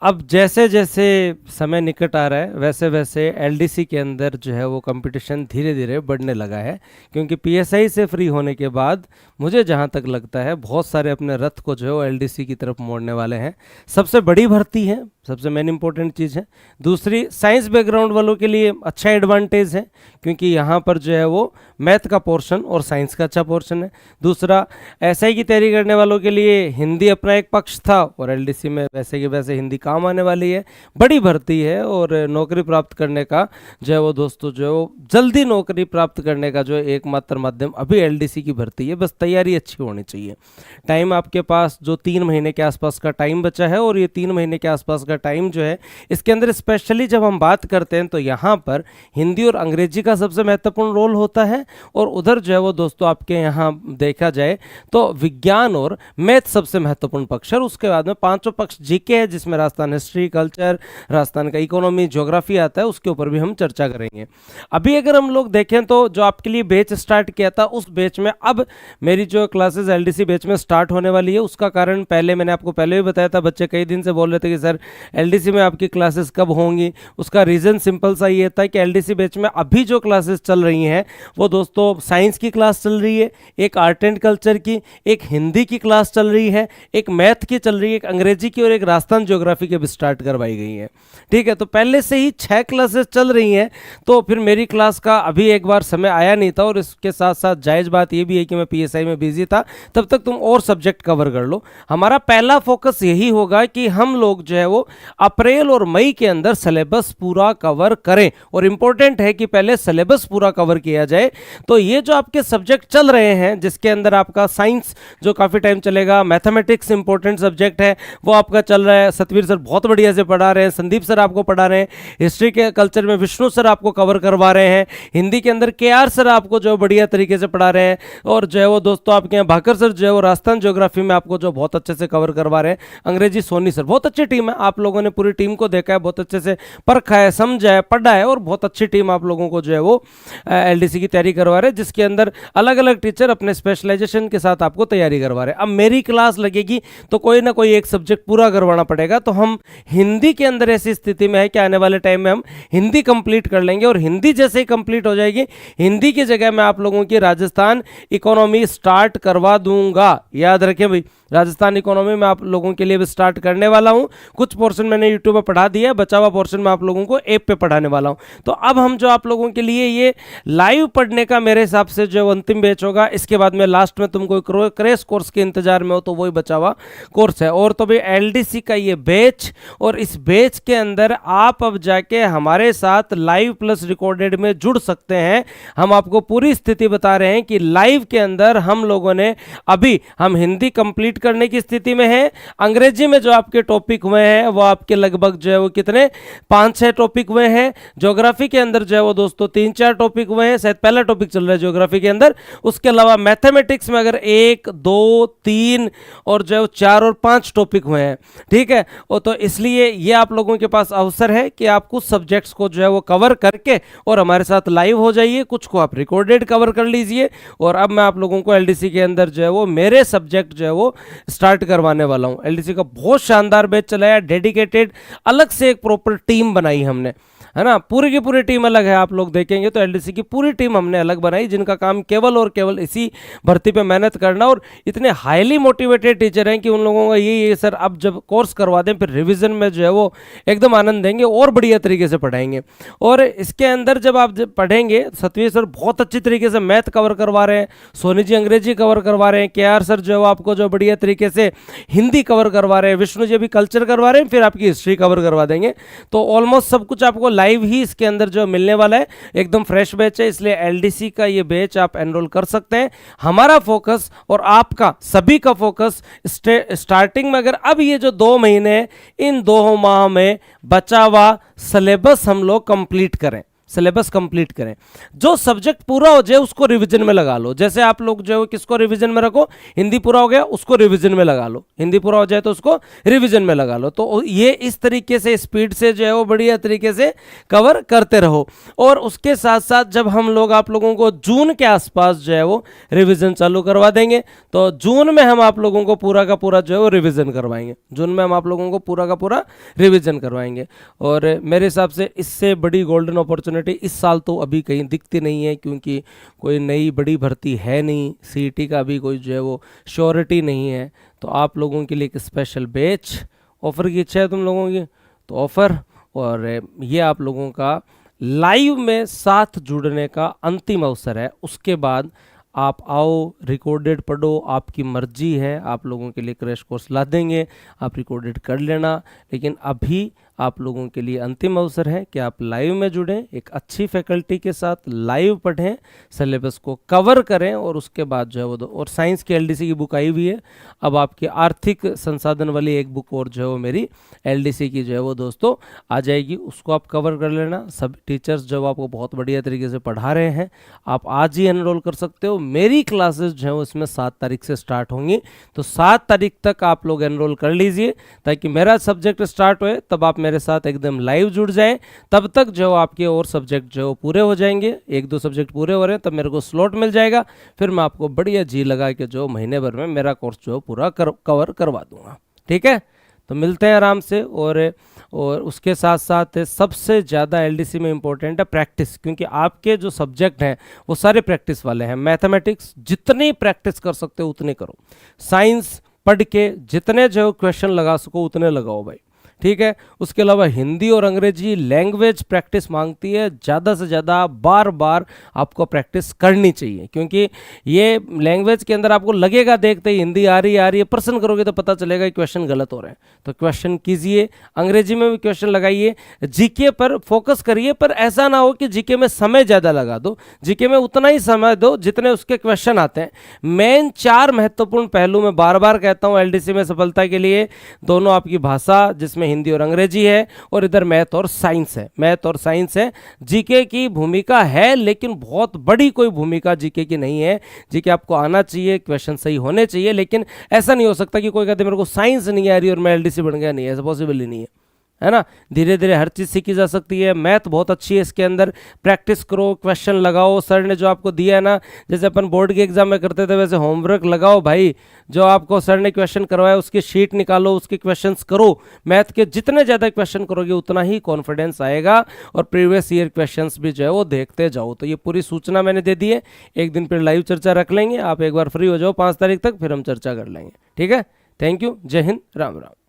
अब जैसे जैसे समय निकट आ रहा है वैसे वैसे एलडीसी के अंदर जो है वो कंपटीशन धीरे धीरे बढ़ने लगा है, क्योंकि पीएसआई से फ्री होने के बाद मुझे जहाँ तक लगता है बहुत सारे अपने रथ को जो है वो एलडीसी की तरफ मोड़ने वाले हैं। सबसे बड़ी भर्ती है, सबसे मेन इंपॉर्टेंट चीज़ है। दूसरी, साइंस बैकग्राउंड वालों के लिए अच्छा एडवांटेज है, क्योंकि यहाँ पर जो है वो मैथ का पोर्शन और साइंस का अच्छा पोर्शन है। दूसरा, एसआई की तैयारी करने वालों के लिए हिंदी अपना एक पक्ष था और एलडीसी में वैसे के वैसे हिंदी काम आने वाली है। बड़ी भर्ती है और नौकरी प्राप्त करने का जो है वो दोस्तों जो है वो जल्दी नौकरी प्राप्त करने का जो एकमात्र माध्यम अभी एलडीसी की भर्ती है। बस तैयारी अच्छी होनी चाहिए। टाइम आपके पास जो 3 महीने के आसपास का टाइम बचा है, और ये 3 महीने के आसपास का टाइम जो है इसके अंदर स्पेशली जब हम बात करते हैं तो यहाँ पर हिंदी और अंग्रेजी का सबसे महत्वपूर्ण रोल होता है, और उधर जो है वो दोस्तों आपके यहाँ देखा जाए तो विज्ञान और मैथ सबसे महत्वपूर्ण पक्ष है। और उसके बाद में पांचों पक्ष जीके है, जिसमें राजस्थान हिस्ट्री, कल्चर, राजस्थान का इकोनॉमी, ज्योग्राफी आता है, उसके ऊपर भी हम चर्चा करेंगे। अभी अगर हम लोग देखें तो जो आपके लिए बैच स्टार्ट किया था उस बैच में अब मेरी जो क्लासेस एलडीसी बैच में स्टार्ट होने वाली है, उसका कारण पहले मैंने आपको पहले भी बताया था। बच्चे कई दिन से बोल रहे थे कि सर एलडीसी में आपकी क्लासेस कब होंगी। उसका रीज़न सिंपल सा ये था कि एलडीसी बैच में अभी जो क्लासेस चल रही हैं वो दोस्तों साइंस की क्लास चल रही है, एक आर्ट एंड कल्चर की, एक हिंदी की क्लास चल रही है, एक मैथ की चल रही है, एक अंग्रेजी की और एक राजस्थान ज्योग्राफी की भी स्टार्ट करवाई गई है। ठीक है, तो पहले से ही 6 क्लासेस चल रही हैं, तो फिर मेरी क्लास का अभी एक बार समय आया नहीं था। और इसके साथ साथ जायज़ बात ये भी है कि मैं पीएसआई में बिजी था, तब तक तुम और सब्जेक्ट कवर कर लो। हमारा पहला फोकस यही होगा कि हम लोग जो है वो अप्रैल और मई के अंदर सिलेबस पूरा कवर करें, और इंपॉर्टेंट है कि पहले सिलेबस पूरा कवर किया जाए। तो ये जो आपके सब्जेक्ट चल रहे हैं, जिसके अंदर आपका साइंस जो काफ़ी टाइम चलेगा, मैथमेटिक्स इंपॉर्टेंट सब्जेक्ट है वो आपका चल रहा है, सतवीर सर बहुत बढ़िया से पढ़ा रहे हैं, संदीप सर आपको पढ़ा रहे हैं, हिस्ट्री के कल्चर में विष्णु सर आपको कवर करवा रहे हैं, हिंदी के अंदर केआर सर आपको जो बढ़िया तरीके से पढ़ा रहे हैं, और जो है वो दोस्तों आपके यहाँ भाकर सर जो है वो राजस्थान ज्योग्राफी में आपको जो बहुत अच्छे से कवर करवा रहे हैं, अंग्रेजी सोनी सर, बहुत अच्छी टीम है। आप लोगों ने पूरी टीम को देखा है, बहुत अच्छे से परखा है, समझा है, पढ़ा है, और बहुत अच्छी टीम आप लोगों को जो है वो एलडीसी की तैयारी करवा रहे हैं, जिसके अंदर अलग अलग टीचर अपने स्पेशलाइजेशन के साथ आपको तैयारी करवा रहे हैं। अब मेरी क्लास लगेगी तो कोई ना कोई एक सब्जेक्ट पूरा करवाना पड़ेगा। तो हम हिंदी के अंदर ऐसी स्थिति में है कि आने वाले टाइम में हम हिंदी कंप्लीट कर लेंगे, और हिंदी जैसे ही कंप्लीट हो जाएगी, हिंदी की जगह मैं आप लोगों की राजस्थान इकोनॉमी स्टार्ट करवा दूंगा। याद रखें भाई, राजस्थान इकोनॉमी में आप लोगों के लिए भी स्टार्ट करने वाला हूं। कुछ पोर्शन मैंने यूट्यूब पर पढ़ा दिया है, बचा हुआ पोर्शन में आप लोगों को ऐप पे पढ़ाने वाला हूं। तो अब हम जो आप लोगों के लिए ये लाइव पढ़ने का मेरे हिसाब से जो अंतिम बैच होगा, इसके बाद में लास्ट में तुम कोई क्रैश कोर्स के इंतजार में हो तो वही बचा हुआ कोर्स है। और तो भाई एलडीसी का ये बैच, और इस बैच के अंदर आप अब जाके हमारे साथ लाइव प्लस रिकॉर्डेड में जुड़ सकते हैं। हम आपको पूरी स्थिति बता रहे हैं कि लाइव के अंदर हम लोगों ने अभी हम हिंदी कंप्लीट करने की स्थिति में है। अंग्रेजी में जो आपके टॉपिक हुए हैं वो आपके लगभग जो है वो कितने 5-6 टॉपिक हुए हैं। ज्योग्राफी के अंदर जो है वो दोस्तों 3-4 टॉपिक हुए हैं, शायद पहला टॉपिक चल रहा है ज्योग्राफी के अंदर। उसके अलावा मैथमेटिक्स में अगर 1, 2, 3 और जो है 4 और 5 टॉपिक हुए हैं। ठीक है, और तो इसलिए ये आप लोगों के पास अवसर है कि आप कुछ सब्जेक्ट्स को जो है वो कवर करके और हमारे साथ लाइव हो जाइए, कुछ को आप रिकॉर्डेड कवर कर लीजिए। और अब मैं आप लोगों को एलडीसी के अंदर जो है वो मेरे सब्जेक्ट जो है वो स्टार्ट करवाने वाला हूं। एलडीसी का बहुत शानदार बैच चलाया, डेडिकेटेड, अलग से एक प्रॉपर टीम बनाई हमने, है ना। पूरी की पूरी टीम अलग है, आप लोग देखेंगे तो एलडीसी की पूरी टीम हमने अलग बनाई, जिनका काम केवल और केवल इसी भर्ती पे मेहनत करना। और इतने हाईली मोटिवेटेड टीचर हैं कि उन लोगों का ये सर अब जब कोर्स करवा दें फिर रिवीजन में जो है वो एकदम आनंद देंगे और बढ़िया तरीके से पढ़ाएंगे। और इसके अंदर जब आप पढ़ेंगे, सतवीर सर बहुत अच्छी तरीके से मैथ कवर करवा रहे हैं, सोनी जी अंग्रेजी कवर करवा रहे हैं, केआर सर जो है आपको जो बढ़िया तरीके से हिंदी कवर करवा रहे हैं, विष्णु जी अभी कल्चर करवा रहे हैं, फिर आपकी हिस्ट्री कवर करवा देंगे। तो ऑलमोस्ट सब कुछ आपको लाइव ही इसके अंदर जो मिलने वाला है, एकदम फ्रेश बैच है। इसलिए एलडीसी का ये बैच आप एनरोल कर सकते हैं। हमारा फोकस और आपका सभी का फोकस स्टार्टिंग में, अगर अब ये जो 2 महीने इन 2 माह में बचा हुआ सिलेबस हम लोग कंप्लीट करें, सिलेबस कंप्लीट करें। जो सब्जेक्ट पूरा हो जाए उसको रिवीजन में लगा लो। जैसे आप लोग जो है किसको रिवीजन में रखो, हिंदी पूरा हो गया उसको रिवीजन में लगा लो, हिंदी पूरा हो जाए तो उसको रिवीजन में लगा लो। तो ये इस तरीके से स्पीड से जो है वो बढ़िया तरीके से कवर करते रहो। और उसके साथ साथ जब हम लोग आप लोगों को जून के आसपास जो है वो रिवीजन चालू करवा देंगे, तो जून में हम आप लोगों को पूरा का पूरा जो है वो रिवीजन करवाएंगे। जून में हम आप लोगों को पूरा का पूरा रिवीजन करवाएंगे। और मेरे हिसाब से इससे बड़ी गोल्डन अपॉर्चुनिटी इस साल तो अभी कहीं दिखती नहीं है, क्योंकि कोई नई बड़ी भर्ती है नहीं, सीईटी का भी कोई जो है वो श्योरिटी नहीं है। तो आप लोगों के लिए एक स्पेशल बैच ऑफर की इच्छा है तुम लोगों की, तो ऑफर, और ये आप लोगों का लाइव में साथ जुड़ने का अंतिम अवसर है। उसके बाद आप आओ, रिकॉर्डेड पढ़ो, आपकी मर्जी है, आप लोगों के लिए क्रैश कोर्स ला देंगे, आप रिकॉर्डेड कर लेना। लेकिन अभी आप लोगों के लिए अंतिम अवसर है कि आप लाइव में जुड़ें, एक अच्छी फैकल्टी के साथ लाइव पढ़ें, सिलेबस को कवर करें, और उसके बाद जो है वो और साइंस की एलडीसी की बुक आई हुई है। अब आपकी आर्थिक संसाधन वाली एक बुक और जो है वो मेरी एलडीसी की जो है वो दोस्तों आ जाएगी, उसको आप कवर कर लेना। सब टीचर्स जो आपको बहुत बढ़िया तरीके से पढ़ा रहे हैं, आप आज ही एनरोल कर सकते हो। मेरी क्लासेस जो है वो इसमें 7 तारीख से स्टार्ट होंगी, तो 7 तारीख तक आप लोग एनरोल कर लीजिए, ताकि मेरा सब्जेक्ट स्टार्ट होए तब आप मेरे साथ एकदम लाइव जुड़ जाएं। तब तक जो आपके और सब्जेक्ट जो पूरे हो जाएंगे, 1-2 सब्जेक्ट पूरे हो रहे हैं, तब मेरे को स्लॉट मिल जाएगा, फिर मैं आपको बढ़िया जी लगा के जो महीने भर में मेरा कोर्स जो पूरा कवर करवा दूंगा। ठीक है, तो मिलते हैं आराम से। और उसके साथ साथ सबसे ज़्यादा एलडीसी में इम्पोर्टेंट है प्रैक्टिस, क्योंकि आपके जो सब्जेक्ट हैं वो सारे प्रैक्टिस वाले हैं। मैथमेटिक्स जितनी प्रैक्टिस कर सकते हो उतनी करो, साइंस पढ़ के जितने जो क्वेश्चन लगा सको उतने लगाओ भाई, ठीक है। उसके अलावा हिंदी और अंग्रेजी लैंग्वेज प्रैक्टिस मांगती है, ज़्यादा से ज़्यादा बार बार आपको प्रैक्टिस करनी चाहिए, क्योंकि ये लैंग्वेज के अंदर आपको लगेगा देखते ही हिंदी आ रही है, प्रश्न करोगे तो पता चलेगा कि क्वेश्चन गलत हो रहे हैं। तो क्वेश्चन कीजिए, अंग्रेजी में भी क्वेश्चन लगाइए, जीके पर फोकस करिए, पर ऐसा ना हो कि जीके में समय ज़्यादा लगा दो, जीके में उतना ही समय दो जितने उसके क्वेश्चन आते हैं। मेन 4 महत्वपूर्ण पहलू मैं बार बार कहता हूँ एलडीसी में सफलता के लिए, दोनों आपकी भाषा जिसमें हिंदी और अंग्रेजी है, और इधर मैथ और साइंस है, मैथ और साइंस है। जीके की भूमिका है, लेकिन बहुत बड़ी कोई भूमिका जीके की नहीं है। जीके आपको आना चाहिए, क्वेश्चन सही होने चाहिए, लेकिन ऐसा नहीं हो सकता कि कोई कहते मेरे को साइंस नहीं आ रही और मैं एलडीसी बन गया, नहीं, ऐसा पॉसिबल ही नहीं है, है ना। धीरे धीरे हर चीज़ सीखी जा सकती है। मैथ बहुत अच्छी है, इसके अंदर प्रैक्टिस करो, क्वेश्चन लगाओ, सर ने जो आपको दिया है ना, जैसे अपन बोर्ड के एग्जाम में करते थे वैसे होमवर्क लगाओ भाई, जो आपको सर ने क्वेश्चन करवाया उसकी शीट निकालो, उसके क्वेश्चंस करो। मैथ के जितने ज़्यादा क्वेश्चन करोगे उतना ही कॉन्फिडेंस आएगा, और प्रीवियस ईयर क्वेश्चंस भी जो है वो देखते जाओ। तो ये पूरी सूचना मैंने दे दी है, एक दिन फिर लाइव चर्चा रख लेंगे, आप एक बार फ्री हो जाओ 5 तारीख तक, फिर हम चर्चा कर लेंगे, ठीक है। थैंक यू, जय हिंद, राम राम।